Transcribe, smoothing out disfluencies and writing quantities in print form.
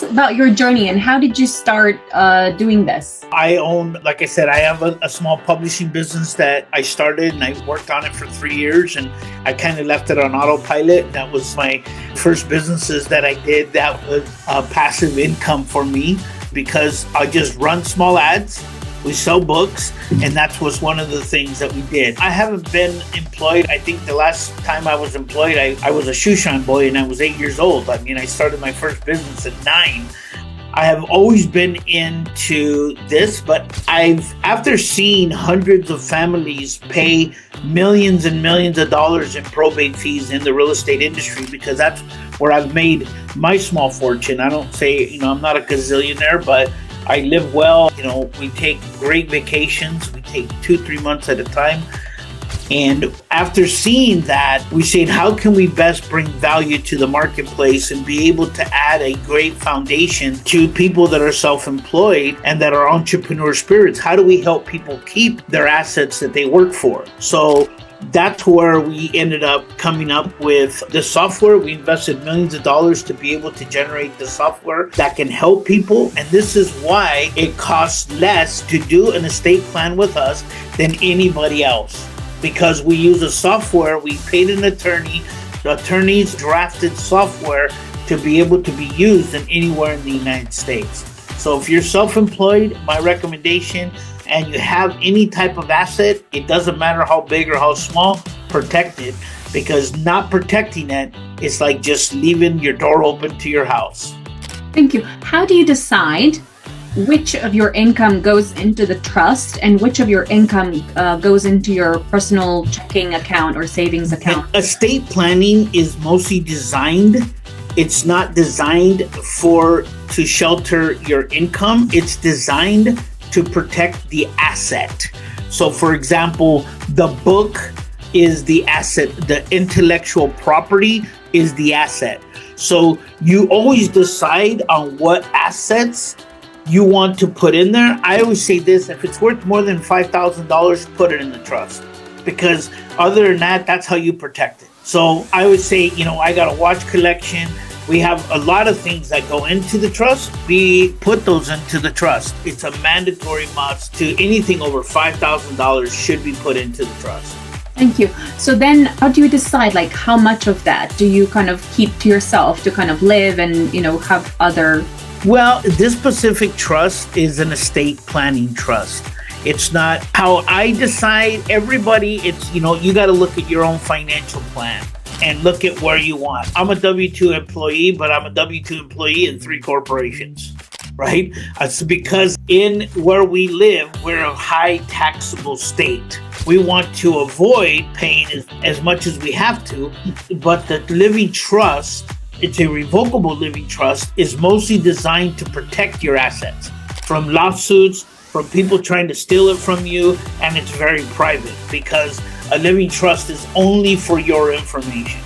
us about your journey and how did you start doing this? I own, like I said, I have a small publishing business that I started and I worked on it for 3 years and I kind of left it on autopilot. That was my first businesses that I did that was passive income for me because I just run small ads. We sell books, and that was one of the things that we did. I haven't been employed. I think the last time I was employed, I was a shoe shine boy and I was 8 years old. I mean, I started my first business at 9. I have always been into this, but after seeing hundreds of families pay millions and millions of dollars in probate fees in the real estate industry, because that's where I've made my small fortune. I don't say, I'm not a gazillionaire, but I live well. We take great vacations. We take 2-3 months at a time. And after seeing that, we said, how can we best bring value to the marketplace and be able to add a great foundation to people that are self-employed and that are entrepreneur spirits? How do we help people keep their assets that they work for? So that's where we ended up coming up with the software. We invested millions of dollars to be able to generate the software that can help people. And this is why it costs less to do an estate plan with us than anybody else. Because we use a software, we paid an attorney, the attorneys drafted software to be able to be used in anywhere in the United States. So if you're self-employed, my recommendation, and you have any type of asset, it doesn't matter how big or how small, protect it. Because not protecting it is like just leaving your door open to your house. Thank you. How do you decide which of your income goes into the trust and which of your income goes into your personal checking account or savings account? And estate planning is mostly designed. It's not designed to shelter your income. It's designed to protect the asset. So for example, the book is the asset, the intellectual property is the asset. So you always decide on what assets you want to put in there. I always say this, if it's worth more than $5,000, put it in the trust. Because other than that, that's how you protect it. So I would say, I got a watch collection. We have a lot of things that go into the trust. We put those into the trust. It's a mandatory must to anything over $5,000 should be put into the trust. Thank you. So then how do you decide how much of that do you kind of keep to yourself to kind of live and, have other... Well, this specific trust is an estate planning trust. It's not how I decide. Everybody, it's, you got to look at your own financial plan and look at where you want. I'm a W-2 employee, but I'm a W-2 employee in 3 corporations, right? It's because in where we live, we're a high taxable state. We want to avoid paying as much as we have to, but the living trust, it's a revocable living trust, is mostly designed to protect your assets from lawsuits, from people trying to steal it from you, and it's very private because a living trust is only for your information.